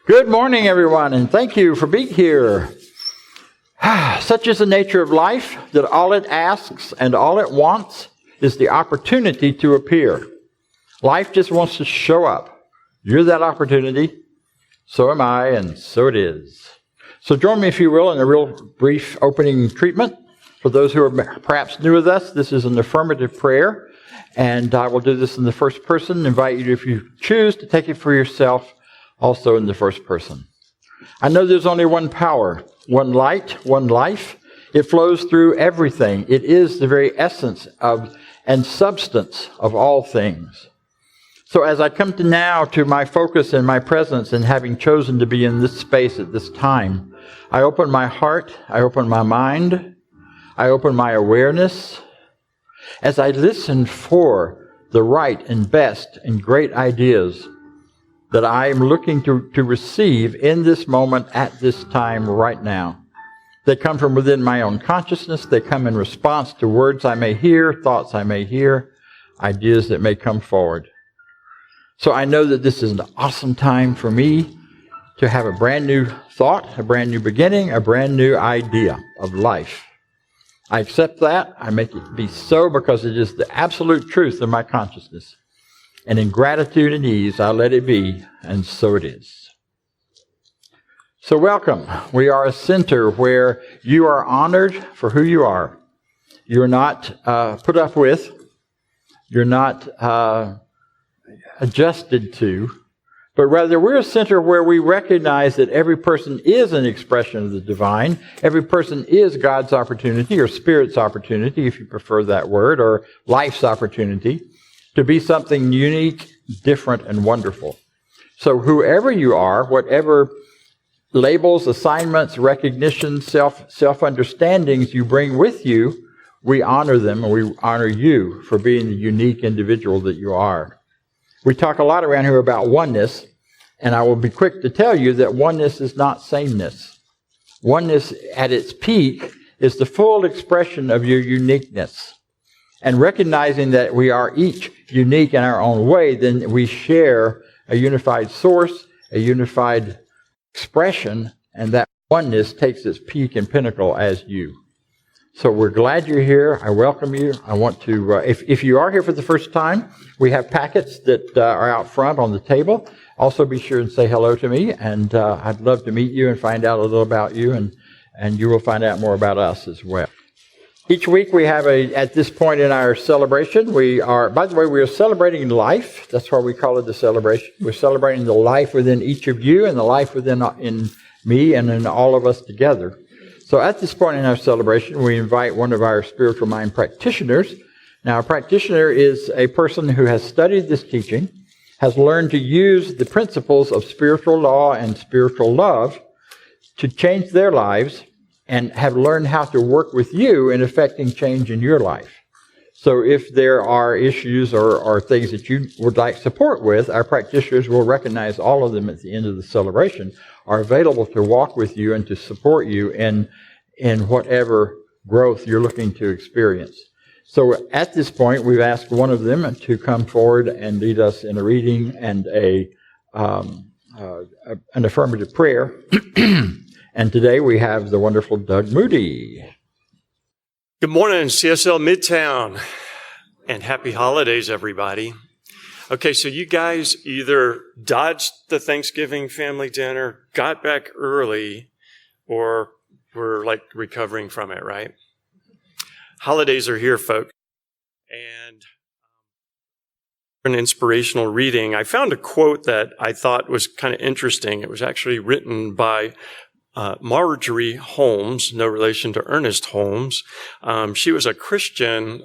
Good morning, everyone, and thank you for being here. Such is the nature of life that all it asks and all it wants is the opportunity to appear. Life just wants to show up. You're that opportunity. So am I, and so it is. So join me, if you will, in a real brief opening treatment. For those who are perhaps new with us, this is an affirmative prayer, and I will do this in the first person. Invite you, if you choose, to take it for yourself, also in the first person. I know there's only one power, one light, one life. It flows through everything. It is the very essence of and substance of all things. So as I come to my focus and my presence and having chosen to be in this space at this time, I open my heart, I open my mind, I open my awareness as I listen for the right and best and great ideas that I am looking to receive in this moment, at this time, right now. They come from within my own consciousness. They come in response to words I may hear, thoughts I may hear, ideas that may come forward. So I know that this is an awesome time for me to have a brand new thought, a brand new beginning, a brand new idea of life. I accept that. I make it be so because it is the absolute truth of my consciousness. And in gratitude and ease, I let it be, and so it is. So welcome. We are a center where you are honored for who you are. You're not put up with. You're not adjusted to. But rather, we're a center where we recognize that every person is an expression of the divine. Every person is God's opportunity, or Spirit's opportunity, if you prefer that word, or life's opportunity, to be something unique, different, and wonderful. So whoever you are, whatever labels, assignments, recognitions, self-understandings you bring with you, we honor them, and we honor you for being the unique individual that you are. We talk a lot around here about oneness, and I will be quick to tell you that oneness is not sameness. Oneness at its peak is the full expression of your uniqueness. And recognizing that we are each unique in our own way, then we share a unified source, a unified expression, and that oneness takes its peak and pinnacle as you. So we're glad you're here. I welcome you. I want to, if you are here for the first time, we have packets that are out front on the table. Also be sure and say hello to me, and I'd love to meet you and find out a little about you, and you will find out more about us as well. Each week we have at this point in our celebration, we are celebrating life. That's why we call it the celebration. We're celebrating the life within each of you and the life within in me and in all of us together. So at this point in our celebration, we invite one of our spiritual mind practitioners. Now, a practitioner is a person who has studied this teaching, has learned to use the principles of spiritual law and spiritual love to change their lives, and have learned how to work with you in effecting change in your life. So if there are issues or things that you would like support with, our practitioners will recognize all of them at the end of the celebration, are available to walk with you and to support you in whatever growth you're looking to experience. So at this point, we've asked one of them to come forward and lead us in a reading and an affirmative prayer. And today we have the wonderful Doug Moody. Good morning, CSL Midtown, and happy holidays, everybody. Okay, so you guys either dodged the Thanksgiving family dinner, got back early, or were like recovering from it, right? Holidays are here, folks. And an inspirational reading, I found a quote that I thought was kind of interesting. It was actually written by Marjorie Holmes, no relation to Ernest Holmes. She was a Christian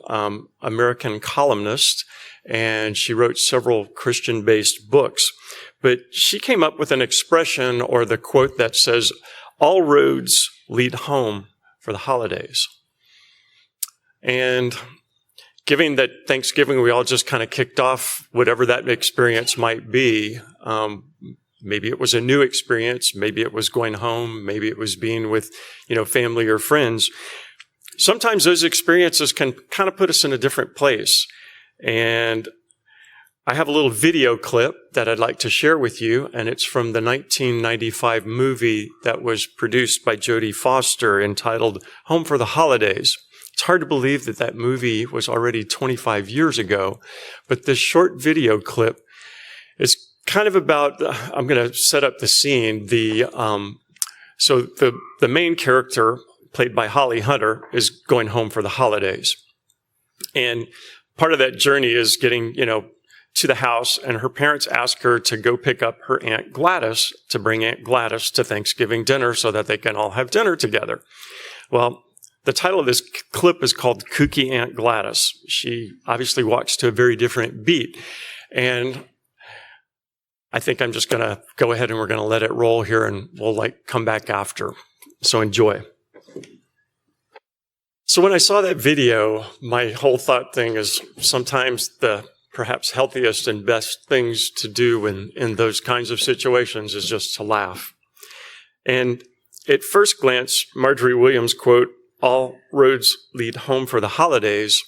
American columnist, and she wrote several Christian-based books. But she came up with an expression or the quote that says, "All roads lead home for the holidays." And given that Thanksgiving, we all just kind of kicked off whatever that experience might be, maybe it was a new experience. Maybe it was going home. Maybe it was being with, family or friends. Sometimes those experiences can kind of put us in a different place. And I have a little video clip that I'd like to share with you, and it's from the 1995 movie that was produced by Jodie Foster entitled Home for the Holidaze. It's hard to believe that that movie was already 25 years ago, but this short video clip is kind of about, I'm going to set up the scene. So the main character, played by Holly Hunter, is going home for the holidays. And part of that journey is getting, to the house, and her parents ask her to go pick up her Aunt Gladys, to bring Aunt Gladys to Thanksgiving dinner so that they can all have dinner together. Well, the title of this clip is called Kooky Aunt Gladys. She obviously walks to a very different beat. And I think I'm just going to go ahead and we're going to let it roll here, and we'll come back after. So enjoy. So when I saw that video, my whole thought thing is sometimes the perhaps healthiest and best things to do in those kinds of situations is just to laugh. And at first glance, Marjorie Williams' quote, "All roads lead home for the holidays."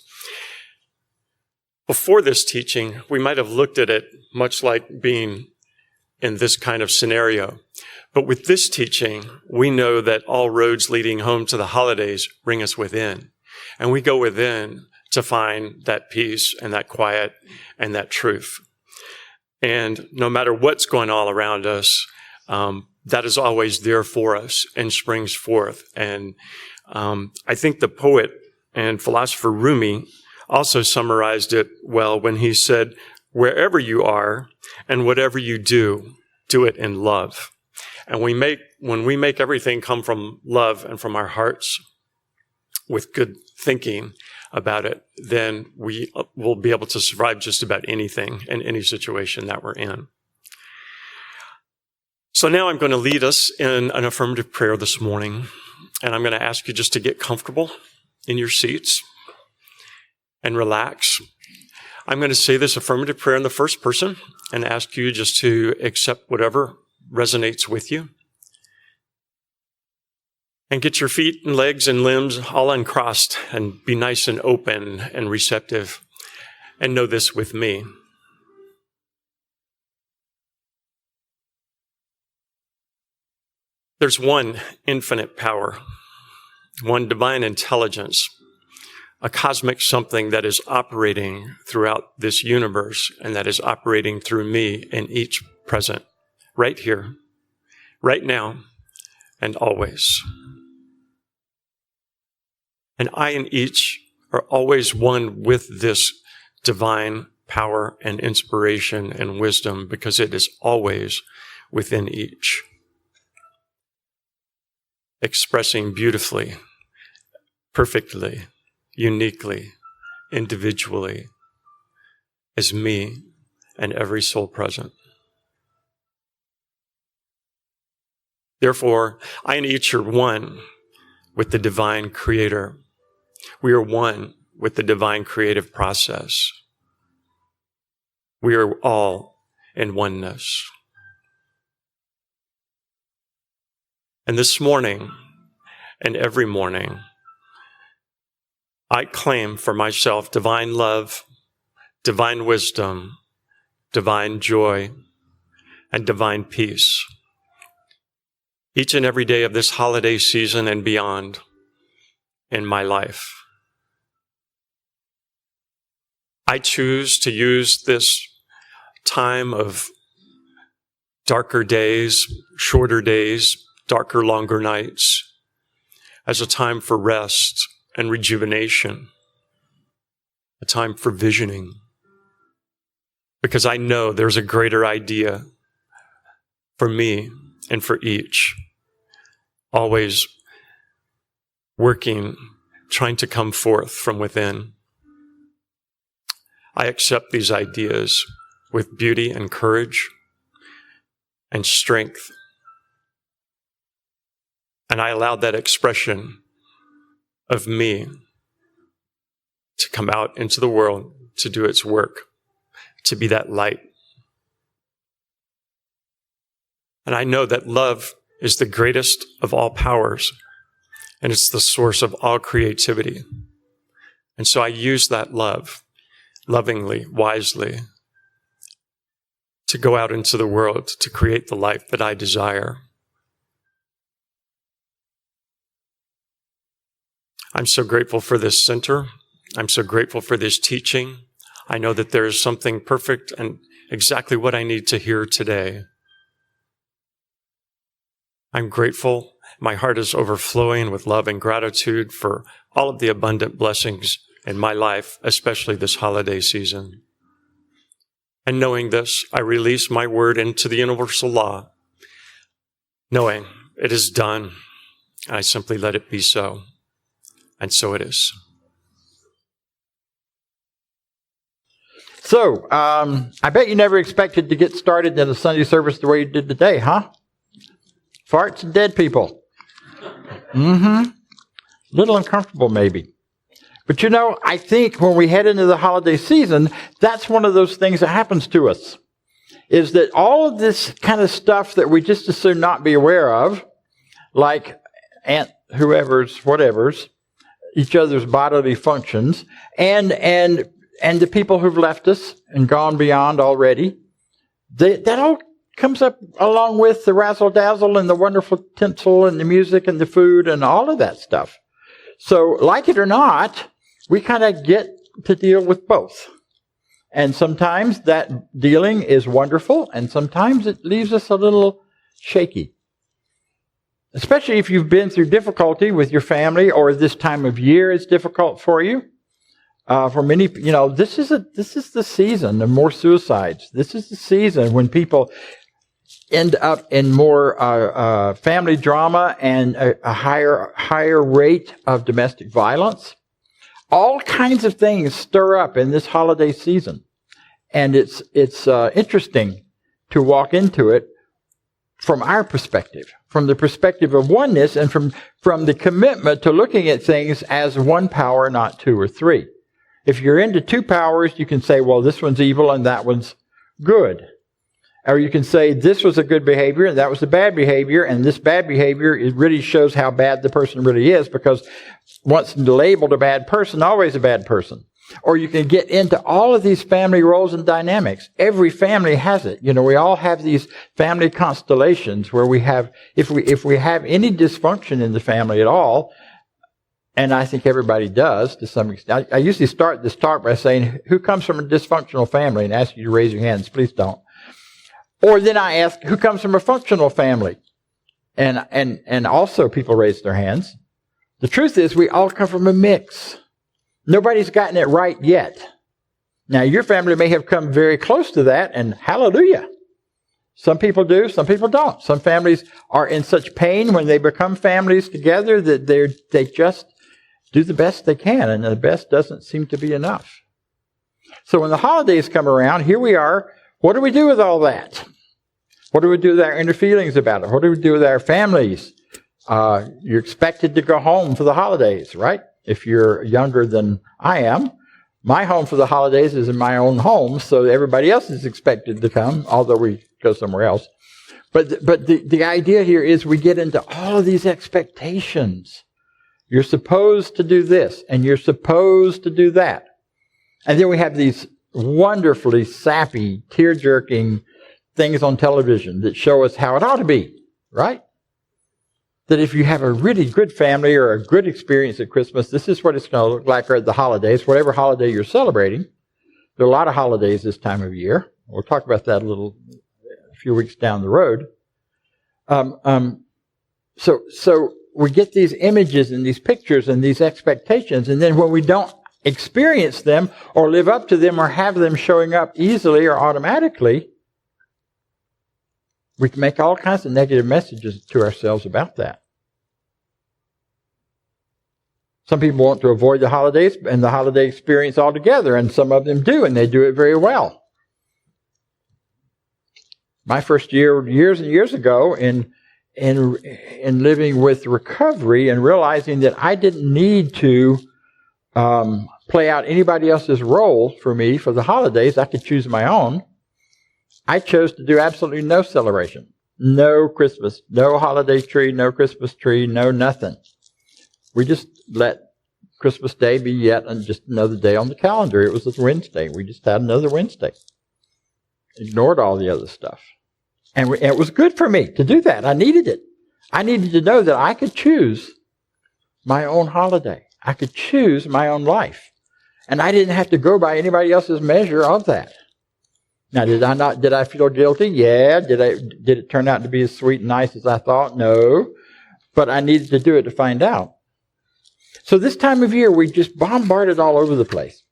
Before this teaching, we might have looked at it much like being in this kind of scenario. But with this teaching, we know that all roads leading home to the holidays bring us within. And we go within to find that peace and that quiet and that truth. And no matter what's going on around us, that is always there for us and springs forth. And I think the poet and philosopher Rumi also summarized it well when he said, "Wherever you are and whatever you do, do it in love." And when we make everything come from love and from our hearts with good thinking about it, then we will be able to survive just about anything in any situation that we're in. So now I'm going to lead us in an affirmative prayer this morning, and I'm going to ask you just to get comfortable in your seats and relax. I'm going to say this affirmative prayer in the first person and ask you just to accept whatever resonates with you. And get your feet and legs and limbs all uncrossed and be nice and open and receptive. And know this with me. There's one infinite power, one divine intelligence, a cosmic something that is operating throughout this universe and that is operating through me in each present, right here, right now, and always. And I and each are always one with this divine power and inspiration and wisdom because it is always within each, expressing beautifully, perfectly, uniquely, individually, as me and every soul present. Therefore, I and each are one with the divine creator. We are one with the divine creative process. We are all in oneness. And this morning, and every morning, I claim for myself divine love, divine wisdom, divine joy, and divine peace. Each and every day of this holiday season and beyond in my life. I choose to use this time of darker days, shorter days, darker, longer nights as a time for rest and rejuvenation, a time for visioning, because I know there's a greater idea for me and for each, always working, trying to come forth from within. I accept these ideas with beauty and courage and strength. And I allow that expression of me to come out into the world, to do its work, to be that light. And I know that love is the greatest of all powers, and it's the source of all creativity. And so I use that love lovingly, wisely, to go out into the world to create the life that I desire. I'm so grateful for this center. I'm so grateful for this teaching. I know that there is something perfect and exactly what I need to hear today. I'm grateful. My heart is overflowing with love and gratitude for all of the abundant blessings in my life, especially this holiday season. And knowing this, I release my word into the universal law, knowing it is done. I simply let it be so. And so it is. So, I bet you never expected to get started in a Sunday service the way you did today, huh? Farts and dead people. Little uncomfortable, maybe. But you know, I think when we head into the holiday season, that's one of those things that happens to us. Is that all of this kind of stuff that we just as soon not be aware of, like aunt whoever's, whatever's, each other's bodily functions, and the people who've left us and gone beyond already, that all comes up along with the razzle-dazzle and the wonderful tinsel and the music and the food and all of that stuff. So, like it or not, we kind of get to deal with both. And sometimes that dealing is wonderful, and sometimes it leaves us a little shaky. Especially if you've been through difficulty with your family, or this time of year is difficult for you. For many, you know, this is the season of more suicides. This is the season when people end up in more family drama and a higher rate of domestic violence. All kinds of things stir up in this holiday season, and it's interesting to walk into it from our perspective, from the perspective of oneness, and from the commitment to looking at things as one power, not two or three. If you're into two powers, you can say, well, this one's evil and that one's good. Or you can say, this was a good behavior and that was a bad behavior, and this bad behavior, it really shows how bad the person really is, because once labeled a bad person, always a bad person. Or you can get into all of these family roles and dynamics. Every family has it. You know, we all have these family constellations where we have, if we have any dysfunction in the family at all, and I think everybody does to some extent. I usually start this talk by saying, who comes from a dysfunctional family, and ask you to raise your hands. Please don't. Or then I ask, who comes from a functional family? And also people raise their hands. The truth is, we all come from a mix. Nobody's gotten it right yet. Now, your family may have come very close to that, and hallelujah. Some people do, some people don't. Some families are in such pain when they become families together that they just do the best they can, and the best doesn't seem to be enough. So when the holidays come around, here we are. What do we do with all that? What do we do with our inner feelings about it? What do we do with our families? You're expected to go home for the holidays, right? If you're younger than I am. My home for the holidays is in my own home, so everybody else is expected to come, although we go somewhere else. But the idea here is we get into all of these expectations. You're supposed to do this, and you're supposed to do that. And then we have these wonderfully sappy, tear-jerking things on television that show us how it ought to be, right? That if you have a really good family or a good experience at Christmas, this is what it's going to look like, or at the holidays, whatever holiday you're celebrating. There are a lot of holidays this time of year. We'll talk about that a few weeks down the road. So we get these images and these pictures and these expectations, and then when we don't experience them or live up to them or have them showing up easily or automatically, we can make all kinds of negative messages to ourselves about that. Some people want to avoid the holidays and the holiday experience altogether, and some of them do, and they do it very well. My first year, years and years ago, in living with recovery and realizing that I didn't need to play out anybody else's role for me for the holidays, I could choose my own. I chose to do absolutely no celebration. No Christmas, no holiday tree, no Christmas tree, no nothing. We just let Christmas Day be yet just another day on the calendar. It was a Wednesday. We just had another Wednesday. ignored all the other stuff. And it was good for me to do that. I needed it. I needed to know that I could choose my own holiday. I could choose my own life. And I didn't have to go by anybody else's measure of that. Now, did I feel guilty? Yeah. Did it turn out to be as sweet and nice as I thought? No. But I needed to do it to find out. So this time of year, we just bombarded all over the place.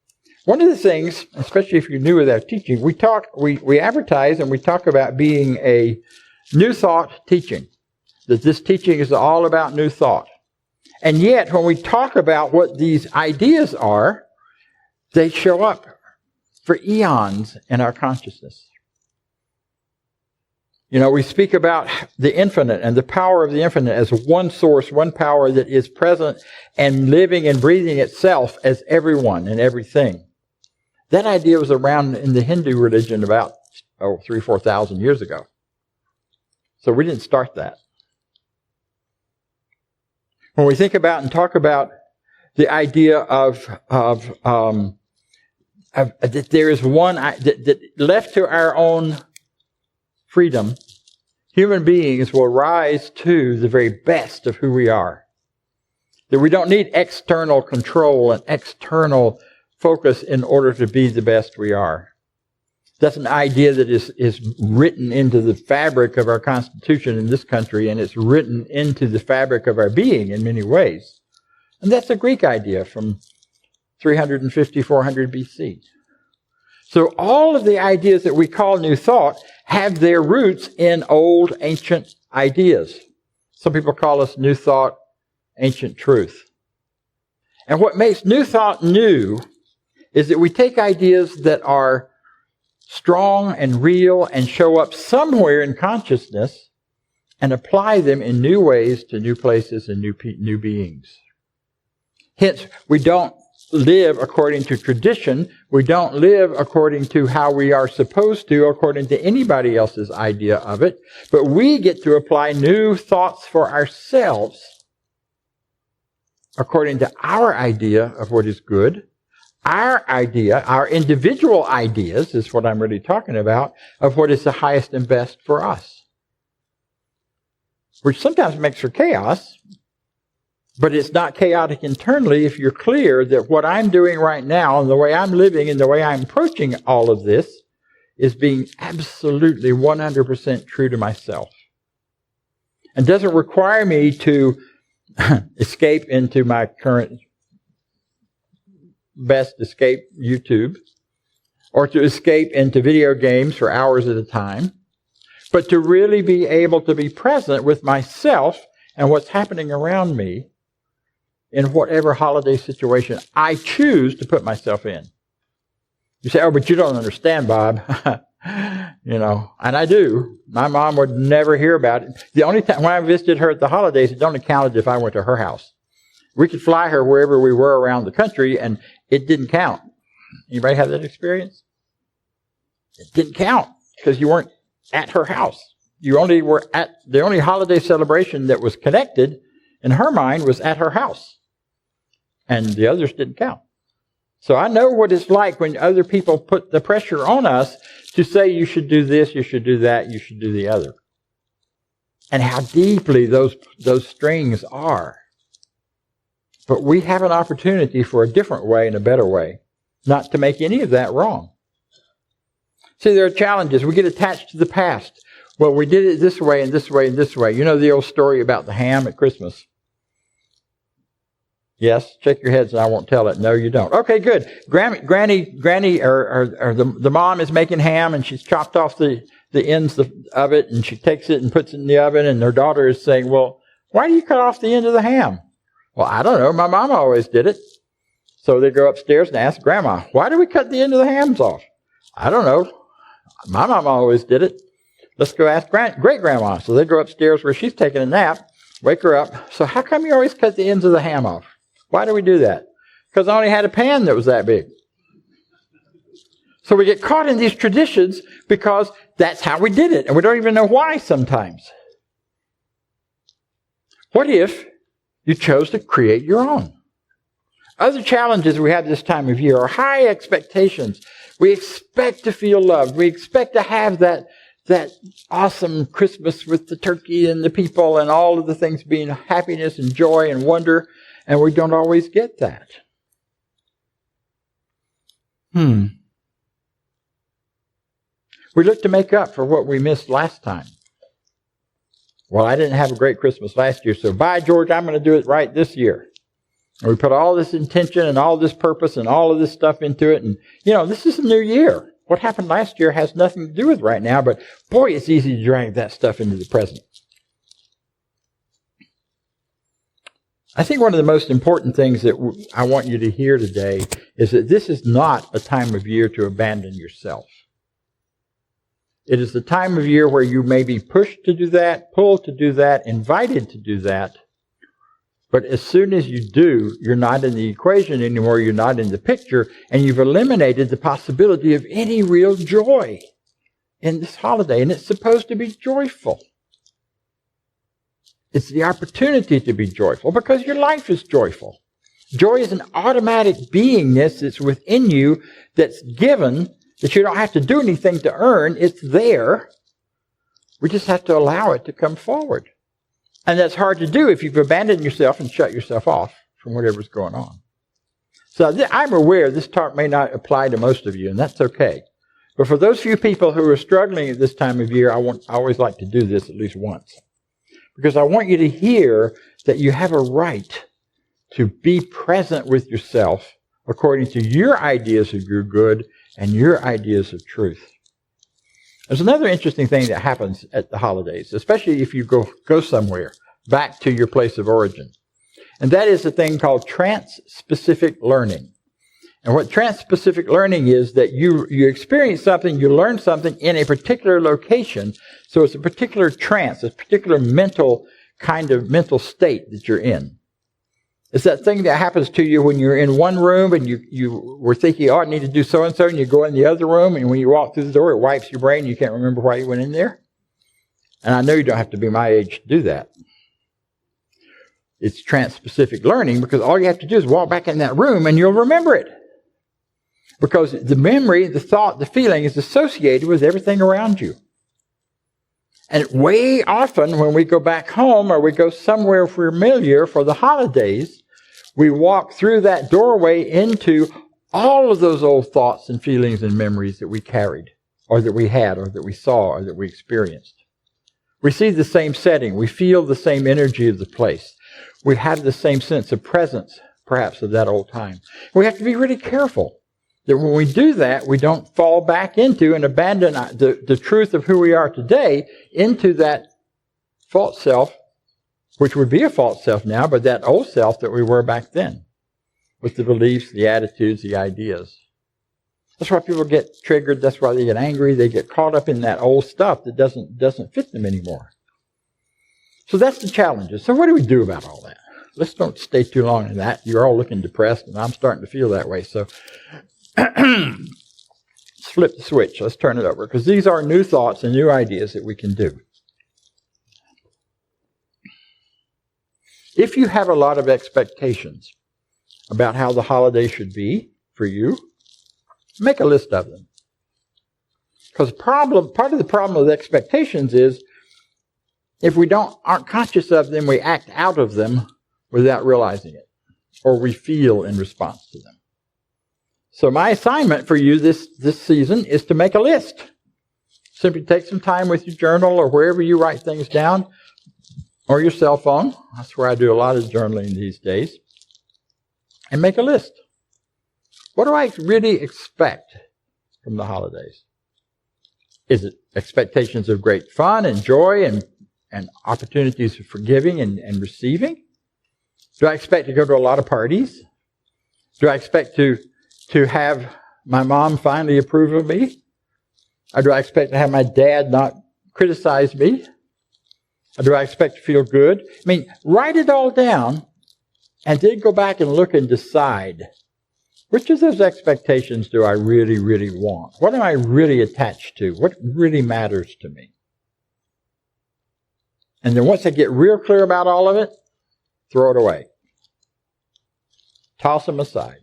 One of the things, especially if you're new with our teaching, we advertise and we talk about being a new thought teaching. That this teaching is all about new thought. And yet, when we talk about what these ideas are, they show up for eons in our consciousness. You know, we speak about the infinite and the power of the infinite as one source, one power that is present and living and breathing itself as everyone and everything. That idea was around in the Hindu religion about 3,000-4,000 years ago. So we didn't start that. When we think about and talk about the idea of that there is one that left to our own freedom, human beings will rise to the very best of who we are. That we don't need external control and external focus in order to be the best we are. That's an idea that is written into the fabric of our Constitution in this country, and it's written into the fabric of our being in many ways. And that's a Greek idea from 350, 400 BC. So all of the ideas that we call new thought have their roots in old, ancient ideas. Some people call us new thought, ancient truth. And what makes new thought new is that we take ideas that are strong and real and show up somewhere in consciousness and apply them in new ways to new places and new beings. Hence, we don't live according to tradition. We don't live according to how we are supposed to, according to anybody else's idea of it. But we get to apply new thoughts for ourselves according to our idea of what is good. Our idea, our individual ideas, is what I'm really talking about, of what is the highest and best for us. Which sometimes makes for chaos, but it's not chaotic internally if you're clear that what I'm doing right now and the way I'm living and the way I'm approaching all of this is being absolutely 100% true to myself. And doesn't require me to escape into my current best escape, YouTube, or to escape into video games for hours at a time, but to really be able to be present with myself and what's happening around me in whatever holiday situation I choose to put myself in. You say, oh, but you don't understand, Bob. You know, and I do. My mom would never hear about it. The only time when I visited her at the holidays, it only counted if I went to her house. We could fly her wherever we were around the country, and it didn't count. Anybody have that experience? It didn't count because you weren't at her house. You only were at the only holiday celebration that was connected in her mind was at her house. And the others didn't count. So I know what it's like when other people put the pressure on us to say you should do this, you should do that, you should do the other. And how deeply those strings are. But we have an opportunity for a different way and a better way, not to make any of that wrong. See, there are challenges. We get attached to the past. Well, we did it this way and this way and this way. You know the old story about the ham at Christmas? Yes, shake your heads and I won't tell it. No, you don't. Okay, good. Granny, or the mom is making ham and she's chopped off the ends of it and she takes it and puts it in the oven and her daughter is saying, well, why do you cut off the end of the ham? Well, I don't know. My mom always did it. So they go upstairs and ask Grandma, why do we cut the end of the hams off? I don't know. My mom always did it. Let's go ask great-grandma. So they go upstairs where she's taking a nap, wake her up. So how come you always cut the ends of the ham off? Why do we do that? Because I only had a pan that was that big. So we get caught in these traditions because that's how we did it. And we don't even know why sometimes. What if you chose to create your own? Other challenges we have this time of year are high expectations. We expect to feel loved. We expect to have that awesome Christmas with the turkey and the people and all of the things being happiness and joy and wonder, and we don't always get that. We look to make up for what we missed last time. Well, I didn't have a great Christmas last year, so by George, I'm going to do it right this year. And we put all this intention and all this purpose and all of this stuff into it. And, this is a new year. What happened last year has nothing to do with right now, but boy, it's easy to drag that stuff into the present. I think one of the most important things that I want you to hear today is that this is not a time of year to abandon yourself. It is the time of year where you may be pushed to do that, pulled to do that, invited to do that. But as soon as you do, you're not in the equation anymore, you're not in the picture, and you've eliminated the possibility of any real joy in this holiday. And it's supposed to be joyful. It's the opportunity to be joyful because your life is joyful. Joy is an automatic beingness that's within you, that's given, that you don't have to do anything to earn. It's there. We just have to allow it to come forward. And that's hard to do if you've abandoned yourself and shut yourself off from whatever's going on. So I'm aware this talk may not apply to most of you, and that's okay. But for those few people who are struggling at this time of year, I always like to do this at least once. Because I want you to hear that you have a right to be present with yourself according to your ideas of your good and your ideas of truth. There's another interesting thing that happens at the holidays, especially if you go somewhere back to your place of origin. And that is a thing called trans-specific learning. And what trans-specific learning is that you experience something, you learn something in a particular location. So it's a particular trance, a particular mental state that you're in. It's that thing that happens to you when you're in one room and you were thinking, I need to do so-and-so, and you go in the other room, and when you walk through the door, it wipes your brain, you can't remember why you went in there. And I know you don't have to be my age to do that. It's trans-specific learning because all you have to do is walk back in that room and you'll remember it. Because the memory, the thought, the feeling is associated with everything around you. And way often when we go back home or we go somewhere familiar for the holidays, we walk through that doorway into all of those old thoughts and feelings and memories that we carried, or that we had, or that we saw, or that we experienced. We see the same setting. We feel the same energy of the place. We have the same sense of presence, perhaps, of that old time. We have to be really careful that when we do that, we don't fall back into and abandon the truth of who we are today into that false self, which would be a false self now, but that old self that we were back then, with the beliefs, the attitudes, the ideas. That's why people get triggered. That's why they get angry. They get caught up in that old stuff that doesn't fit them anymore. So that's the challenges. So what do we do about all that? Let's don't stay too long in that. You're all looking depressed, and I'm starting to feel that way. So let's flip the switch. Let's turn it over, because these are new thoughts and new ideas that we can do. If you have a lot of expectations about how the holiday should be for you, make a list of them. Because part of the problem with expectations is if we aren't conscious of them, we act out of them without realizing it, or we feel in response to them. So my assignment for you this season is to make a list. Simply take some time with your journal or wherever you write things down, or your cell phone. That's where I do a lot of journaling these days. And make a list. What do I really expect from the holidays? Is it expectations of great fun and joy and opportunities for giving and receiving? Do I expect to go to a lot of parties? Do I expect to have my mom finally approve of me? Or do I expect to have my dad not criticize me? Or do I expect to feel good? I mean, write it all down and then go back and look and decide, which of those expectations do I really, really want? What am I really attached to? What really matters to me? And then once I get real clear about all of it, throw it away. Toss them aside.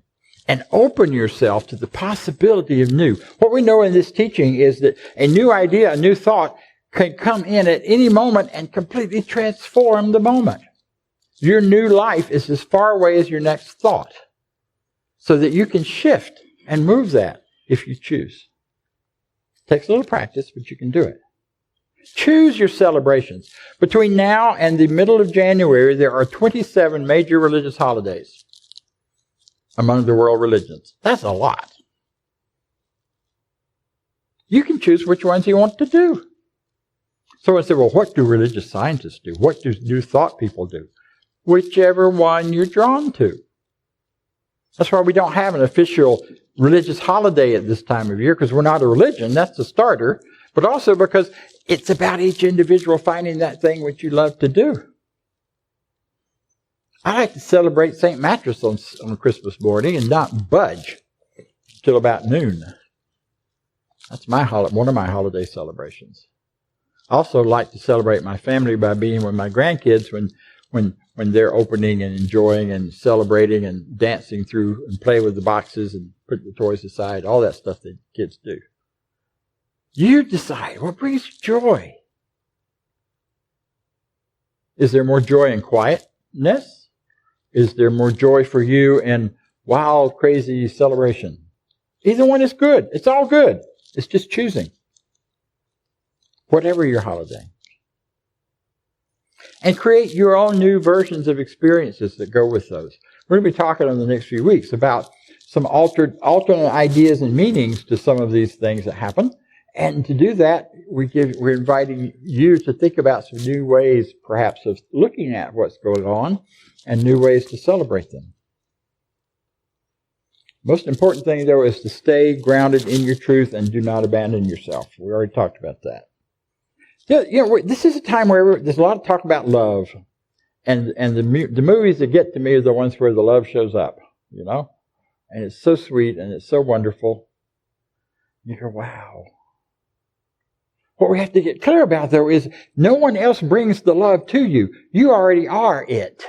And open yourself to the possibility of new. What we know in this teaching is that a new idea, a new thought can come in at any moment and completely transform the moment. Your new life is as far away as your next thought, so that you can shift and move that if you choose. It takes a little practice, but you can do it. Choose your celebrations. Between now and the middle of January, there are 27 major religious holidays among the world religions. That's a lot. You can choose which ones you want to do. Someone said, well, what do religious scientists do? What do new thought people do? Whichever one you're drawn to. That's why we don't have an official religious holiday at this time of year, because we're not a religion. That's the starter. But also because it's about each individual finding that thing which you love to do. I like to celebrate St. Mattress on Christmas morning and not budge till about noon. That's one of my holiday celebrations. I also like to celebrate my family by being with my grandkids when they're opening and enjoying and celebrating and dancing through and play with the boxes and put the toys aside, all that stuff that kids do. You decide what brings you joy. Is there more joy in quietness? Is there more joy for you in wild, crazy celebration? Either one is good. It's all good. It's just choosing. Whatever your holiday. And create your own new versions of experiences that go with those. We're going to be talking in the next few weeks about some alternate ideas and meanings to some of these things that happen. And to do that, we're inviting you to think about some new ways, perhaps, of looking at what's going on and new ways to celebrate them. Most important thing, though, is to stay grounded in your truth and do not abandon yourself. We already talked about that. This is a time where there's a lot of talk about love. And the movies that get to me are the ones where the love shows up, And it's so sweet and it's so wonderful. You go, wow. What we have to get clear about, though, is no one else brings the love to you. You already are it.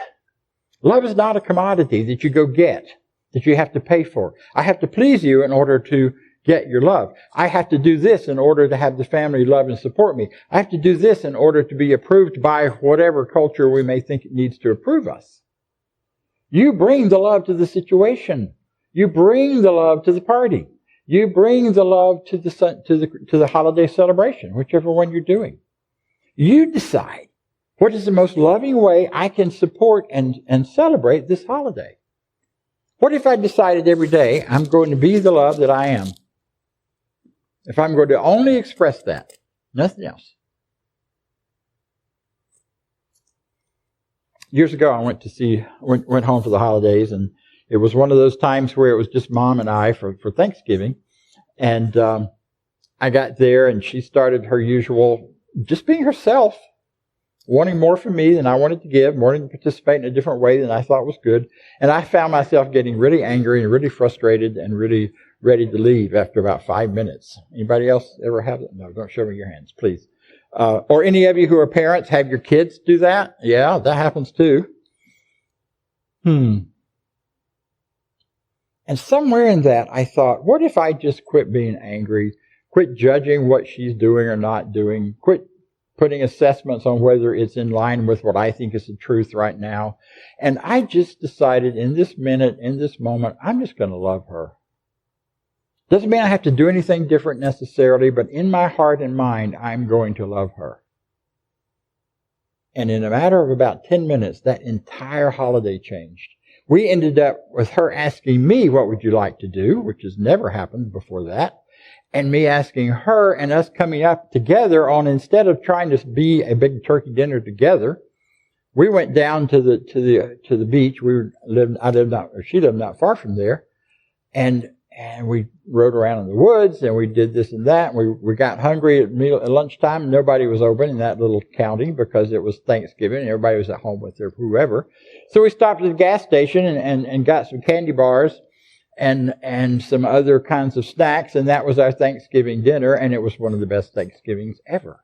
Love is not a commodity that you go get, that you have to pay for. I have to please you in order to get your love. I have to do this in order to have the family love and support me. I have to do this in order to be approved by whatever culture we may think it needs to approve us. You bring the love to the situation. You bring the love to the party. You bring the love to the holiday celebration, whichever one you're doing. You decide what is the most loving way I can support and celebrate this holiday. What if I decided every day I'm going to be the love that I am? If I'm going to only express that, nothing else. Years ago, I went home for the holidays, and it was one of those times where it was just Mom and I for Thanksgiving. And I got there, and she started her usual, just being herself, wanting more from me than I wanted to give, wanting to participate in a different way than I thought was good. And I found myself getting really angry and really frustrated and really ready to leave after about 5 minutes. Anybody else ever have it? No, don't show me your hands, please. Or any of you who are parents, have your kids do that? Yeah, that happens too. And somewhere in that, I thought, what if I just quit being angry, quit judging what she's doing or not doing, quit putting assessments on whether it's in line with what I think is the truth right now. And I just decided in this minute, in this moment, I'm just going to love her. Doesn't mean I have to do anything different necessarily, but in my heart and mind, I'm going to love her. And in a matter of about 10 minutes, that entire holiday changed. We ended up with her asking me, what would you like to do? Which has never happened before that. And me asking her and us coming up together on, instead of trying to be a big turkey dinner together, we went down to the beach. She lived not far from there. And we rode around in the woods, and we did this and that. We got hungry at lunchtime. Nobody was open in that little county because it was Thanksgiving. Everybody was at home with their whoever. So we stopped at the gas station and got some candy bars and some other kinds of snacks, and that was our Thanksgiving dinner, and it was one of the best Thanksgivings ever.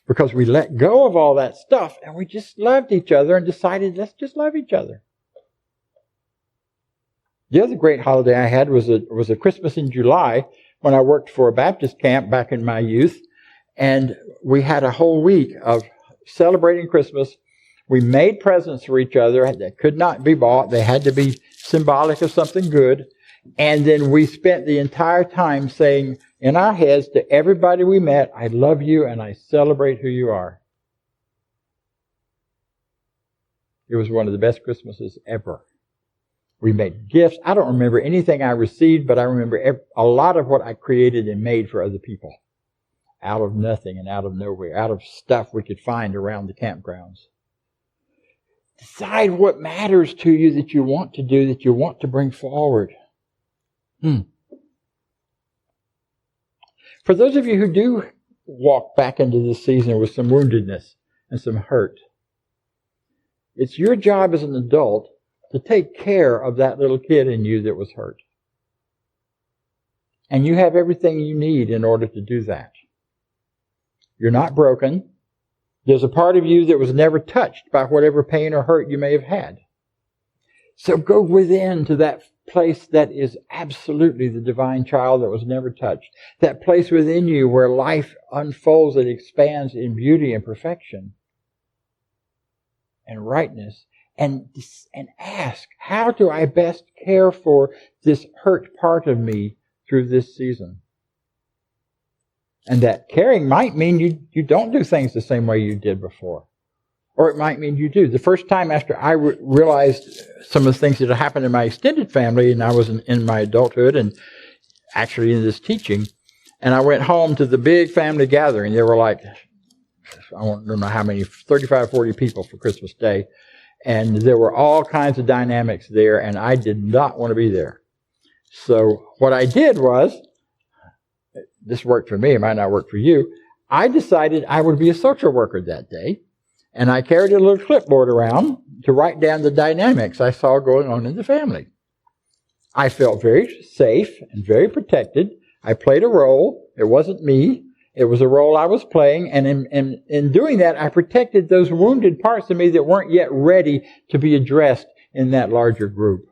Because we let go of all that stuff, and we just loved each other and decided, let's just love each other. The other great holiday I had was a Christmas in July when I worked for a Baptist camp back in my youth. And we had a whole week of celebrating Christmas. We made presents for each other that could not be bought. They had to be symbolic of something good. And then we spent the entire time saying in our heads to everybody we met, I love you and I celebrate who you are. It was one of the best Christmases ever. We made gifts. I don't remember anything I received, but I remember a lot of what I created and made for other people. Out of nothing and out of nowhere. Out of stuff we could find around the campgrounds. Decide what matters to you that you want to do, that you want to bring forward. For those of you who do walk back into this season with some woundedness and some hurt, it's your job as an adult to take care of that little kid in you that was hurt. And you have everything you need in order to do that. You're not broken. There's a part of you that was never touched by whatever pain or hurt you may have had. So go within to that place that is absolutely the divine child that was never touched. That place within you where life unfolds and expands in beauty and perfection and rightness. And ask, how do I best care for this hurt part of me through this season? And that caring might mean you don't do things the same way you did before. Or it might mean you do. The first time after I realized some of the things that had happened in my extended family, and I was in my adulthood and actually in this teaching, and I went home to the big family gathering. There were like, I don't know how many, 35, 40 people for Christmas Day. And there were all kinds of dynamics there, and I did not want to be there. So what I did was, this worked for me, it might not work for you, I decided I would be a social worker that day. And I carried a little clipboard around to write down the dynamics I saw going on in the family. I felt very safe and very protected. I played a role. It wasn't me. It was a role I was playing. And in doing that, I protected those wounded parts of me that weren't yet ready to be addressed in that larger group.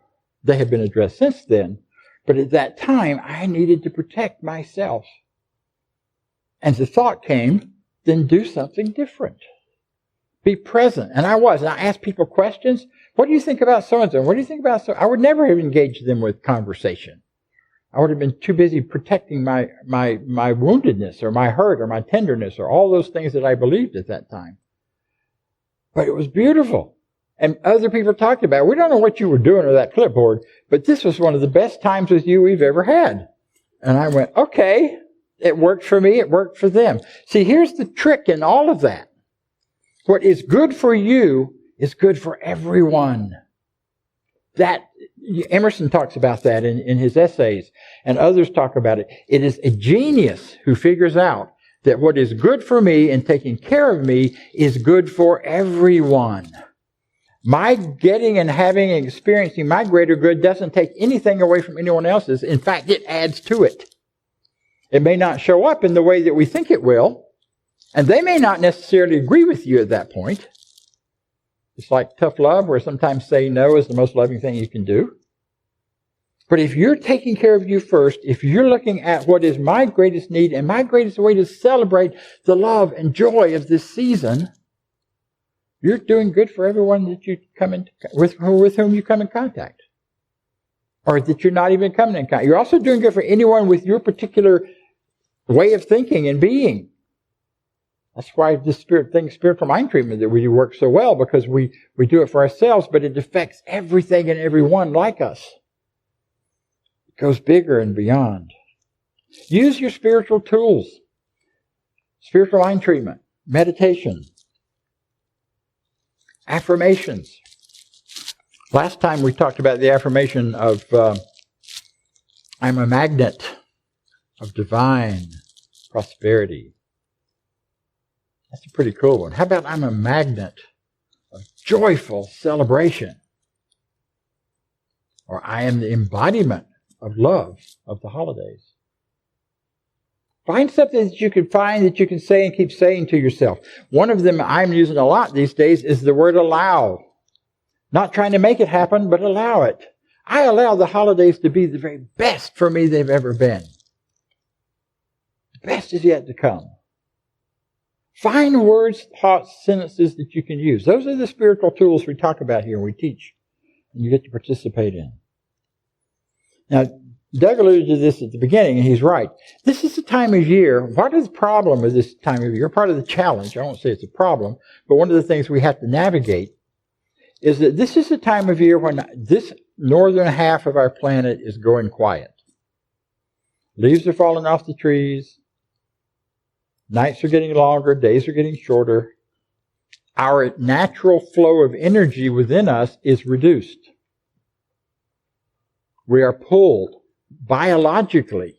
They have been addressed since then. But at that time, I needed to protect myself. And the thought came, then do something different. Be present. And I was. And I asked people questions. What do you think about so-and-so? What do you think about so? I would never have engaged them with conversation. I would have been too busy protecting my woundedness or my hurt or my tenderness or all those things that I believed at that time. But it was beautiful. And other people talked about it. We don't know what you were doing with that clipboard, but this was one of the best times with you we've ever had. And I went, okay, it worked for me, it worked for them. See, here's the trick in all of that. What is good for you is good for everyone. That Emerson talks about that in his essays, and others talk about it. It is a genius who figures out that what is good for me and taking care of me is good for everyone. My getting and having and experiencing my greater good doesn't take anything away from anyone else's. In fact, it adds to it. It may not show up in the way that we think it will, and they may not necessarily agree with you at that point. It's like tough love, where sometimes saying no is the most loving thing you can do. But if you're taking care of you first, if you're looking at what is my greatest need and my greatest way to celebrate the love and joy of this season, you're doing good for everyone that you come in with whom you come in contact, or that you're not even coming in contact. You're also doing good for anyone with your particular way of thinking and being. That's why this spiritual mind treatment that we do works so well, because we do it for ourselves, but it affects everything and everyone like us. It goes bigger and beyond. Use your spiritual tools. Spiritual mind treatment, meditation, affirmations. Last time we talked about the affirmation of I'm a magnet of divine prosperity. That's a pretty cool one. How about I'm a magnet of joyful celebration? Or I am the embodiment of love of the holidays. Find something that you can find that you can say and keep saying to yourself. One of them I'm using a lot these days is the word allow. Not trying to make it happen, but allow it. I allow the holidays to be the very best for me they've ever been. The best is yet to come. Find words, thoughts, sentences that you can use. Those are the spiritual tools we talk about here and we teach. And you get to participate in. Now, Doug alluded to this at the beginning, and he's right. This is the time of year. Part of the problem with this time of year, part of the challenge, I won't say it's a problem, but one of the things we have to navigate is that this is the time of year when this northern half of our planet is going quiet. Leaves are falling off the trees. Nights are getting longer. Days are getting shorter. Our natural flow of energy within us is reduced. We are pulled biologically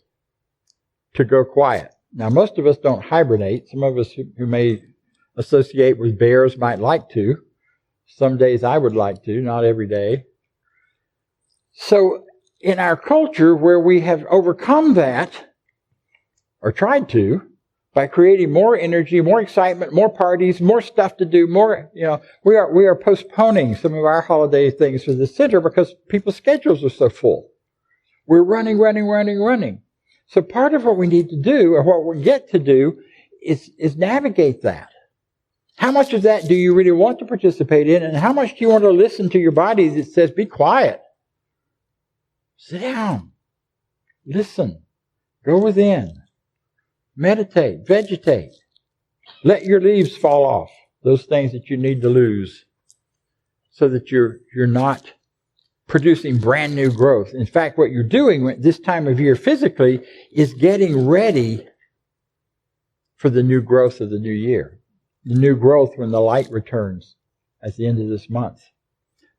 to go quiet. Now, most of us don't hibernate. Some of us who may associate with bears might like to. Some days I would like to, not every day. So in our culture where we have overcome that, or tried to, by creating more energy, more excitement, more parties, more stuff to do, we are postponing some of our holiday things for the center because people's schedules are so full. We're running. So part of what we need to do, or what we get to do, is navigate that. How much of that do you really want to participate in, and how much do you want to listen to your body that says, be quiet? Sit down. Listen. Go within. Meditate. Vegetate. Let your leaves fall off. Those things that you need to lose. So that you're not producing brand new growth. In fact, what you're doing this time of year physically is getting ready for the new growth of the new year. The new growth when the light returns at the end of this month.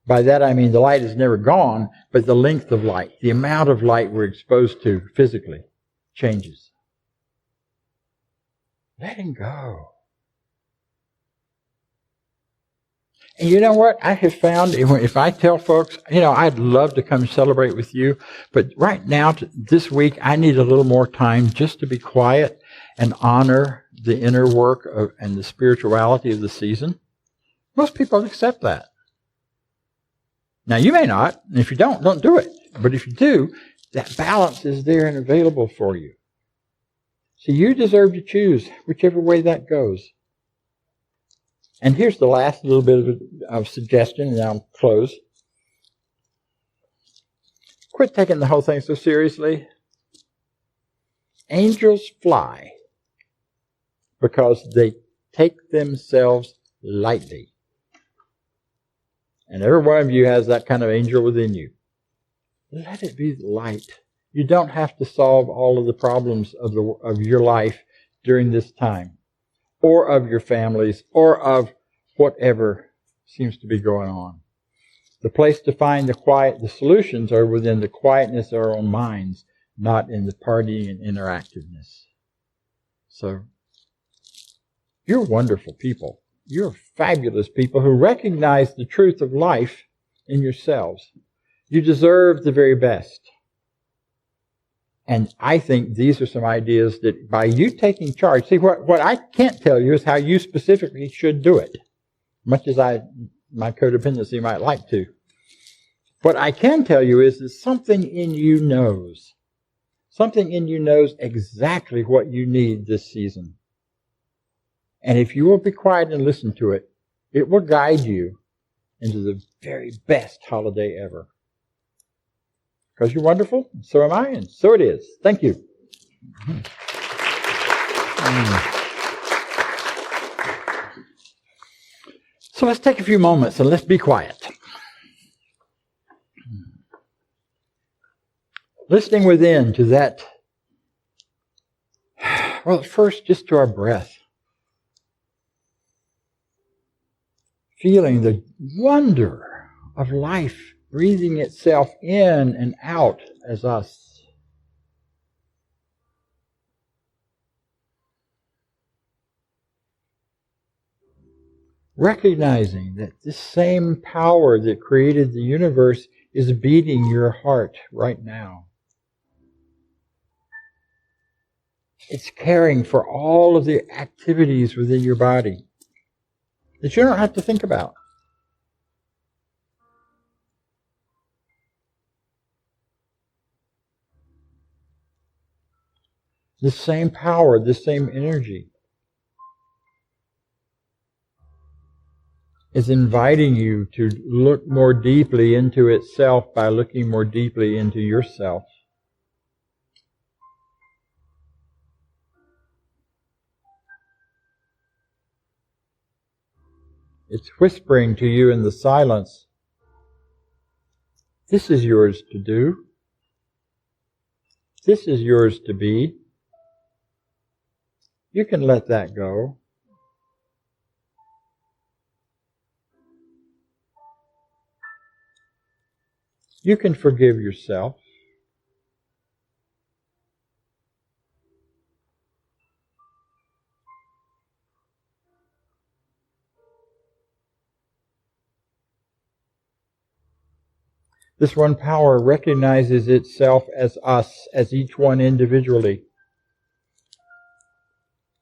By that I mean the light is never gone, but the length of light, the amount of light we're exposed to physically changes. Letting go. And you know what I have found? If I tell folks, I'd love to come celebrate with you, but right now, this week, I need a little more time just to be quiet and honor the inner work and the spirituality of the season. Most people accept that. Now, you may not, and if you don't do it. But if you do, that balance is there and available for you. So you deserve to choose whichever way that goes. And here's the last little bit of suggestion, and I'll close. Quit taking the whole thing so seriously. Angels fly because they take themselves lightly. And every one of you has that kind of angel within you. Let it be light. You don't have to solve all of the problems of your life during this time, or of your families, or of whatever seems to be going on. The place to find the solutions are within the quietness of our own minds, not in the partying and interactiveness. So, you're wonderful people. You're fabulous people who recognize the truth of life in yourselves. You deserve the very best. And I think these are some ideas that by you taking charge, see, what I can't tell you is how you specifically should do it, much as my codependency might like to. What I can tell you is that something in you knows. Something in you knows exactly what you need this season. And if you will be quiet and listen to it, it will guide you into the very best holiday ever. Because you're wonderful, and so am I, and so it is. Thank you. So let's take a few moments and let's be quiet. Listening within to that, well, first just to our breath. Feeling the wonder of life breathing itself in and out as us. Recognizing that this same power that created the universe is beating your heart right now. It's caring for all of the activities within your body that you don't have to think about. This same power, this same energy is inviting you to look more deeply into itself by looking more deeply into yourself. It's whispering to you in the silence, this is yours to do. This is yours to be. You can let that go. You can forgive yourself. This one power recognizes itself as us, as each one individually.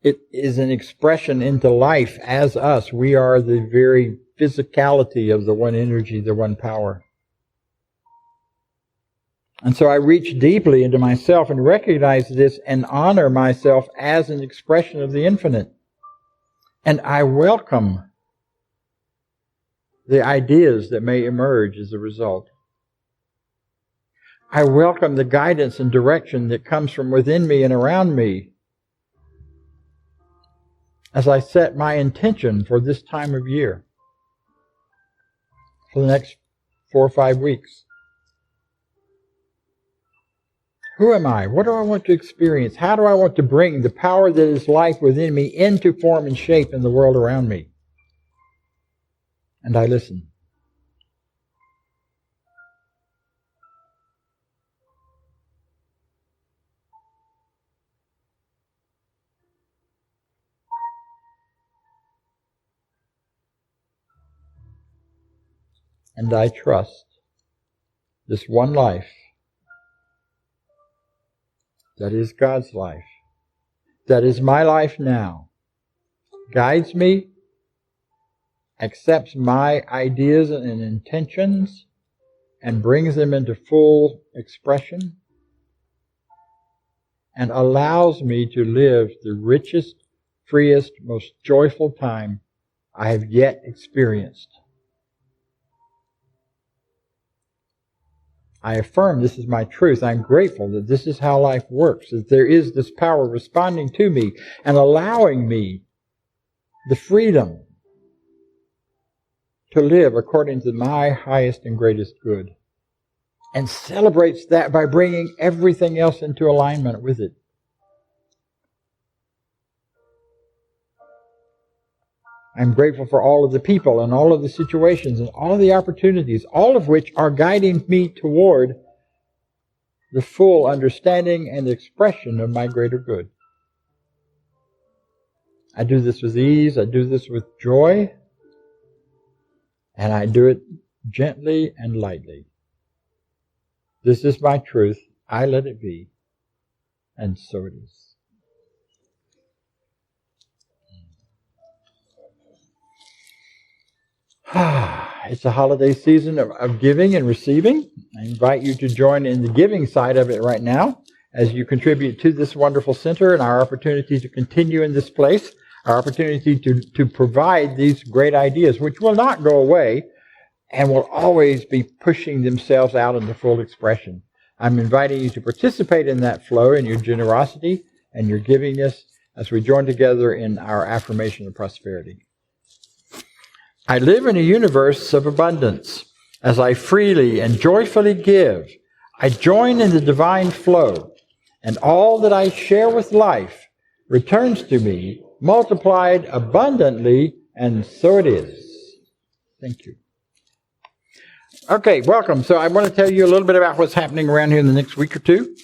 It is an expression into life as us. We are the very physicality of the one energy, the one power. And so I reach deeply into myself and recognize this and honor myself as an expression of the infinite. And I welcome the ideas that may emerge as a result. I welcome the guidance and direction that comes from within me and around me as I set my intention for this time of year, for the next 4 or 5 weeks. Who am I? What do I want to experience? How do I want to bring the power that is life within me into form and shape in the world around me? And I listen. And I trust this one life that is God's life, that is my life now, guides me, accepts my ideas and intentions, and brings them into full expression, and allows me to live the richest, freest, most joyful time I have yet experienced. I affirm this is my truth. I'm grateful that this is how life works, that there is this power responding to me and allowing me the freedom to live according to my highest and greatest good, and celebrates that by bringing everything else into alignment with it. I'm grateful for all of the people and all of the situations and all of the opportunities, all of which are guiding me toward the full understanding and expression of my greater good. I do this with ease, I do this with joy, and I do it gently and lightly. This is my truth. I let it be, and so it is. It's a holiday season of giving and receiving. I invite you to join in the giving side of it right now as you contribute to this wonderful center and our opportunity to continue in this place, our opportunity to provide these great ideas, which will not go away and will always be pushing themselves out into full expression. I'm inviting you to participate in that flow, in your generosity and your givingness as we join together in our affirmation of prosperity. I live in a universe of abundance. As I freely and joyfully give, I join in the divine flow, and all that I share with life returns to me, multiplied abundantly, and so it is. Thank you. Okay, welcome. So I want to tell you a little bit about what's happening around here in the next week or two.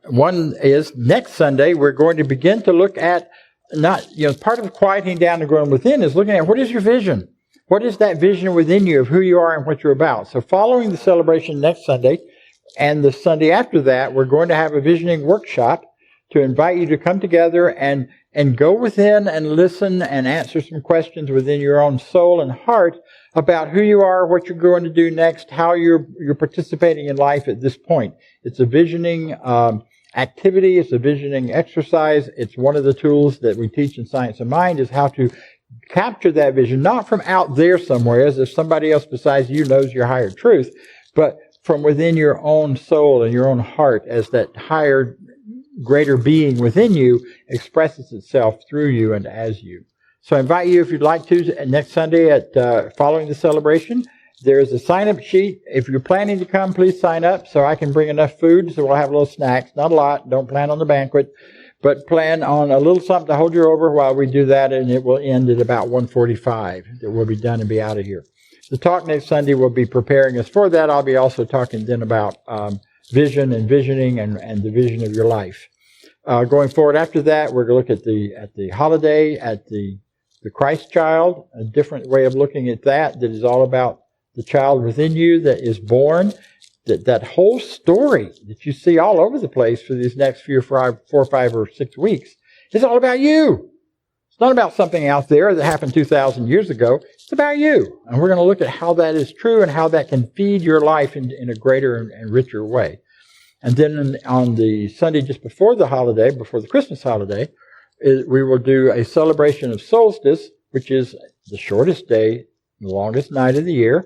One is next Sunday, we're going to begin to look at part of quieting down and growing within is looking at what is your vision? What is that vision within you of who you are and what you're about? So following the celebration next Sunday and the Sunday after that, we're going to have a visioning workshop to invite you to come together and go within and listen and answer some questions within your own soul and heart about who you are, what you're going to do next, how you're participating in life at this point. It's a visioning activity. It's a visioning exercise. It's one of the tools that we teach in Science of Mind is how to capture that vision, not from out there somewhere, as if somebody else besides you knows your higher truth, but from within your own soul and your own heart as that higher, greater being within you expresses itself through you and as you. So I invite you, if you'd like to, next Sunday at following the celebration, there is a sign-up sheet. If you're planning to come, please sign up so I can bring enough food so we'll have little snacks. Not a lot. Don't plan on the banquet, but plan on a little something to hold you over while we do that, and it will end at about 1:45. That we'll be done and be out of here. The talk next Sunday will be preparing us for that. I'll be also talking then about vision and visioning and the vision of your life. Going forward after that, we're going to look at the holiday, at the Christ child, a different way of looking at that is all about the child within you that is born. That whole story that you see all over the place for these next 4, 5, or 6 weeks is all about you. It's not about something out there that happened 2,000 years ago. It's about you. And we're going to look at how that is true and how that can feed your life in a greater and richer way. And then on the Sunday just before the holiday, before the Christmas holiday, we will do a celebration of solstice, which is the shortest day, the longest night of the year.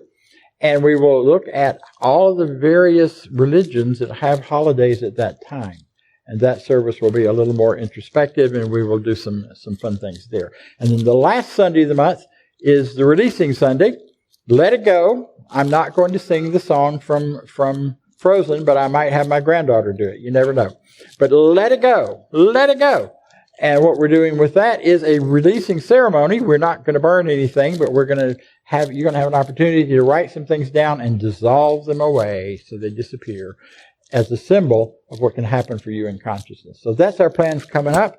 And we will look at all of the various religions that have holidays at that time. And that service will be a little more introspective, and we will do some fun things there. And then the last Sunday of the month is the releasing Sunday. Let It Go. I'm not going to sing the song from Frozen, but I might have my granddaughter do it. You never know. But let it go. Let it go. And what we're doing with that is a releasing ceremony. We're not going to burn anything, but you're going to have an opportunity to write some things down and dissolve them away so they disappear as a symbol of what can happen for you in consciousness. So that's our plans coming up.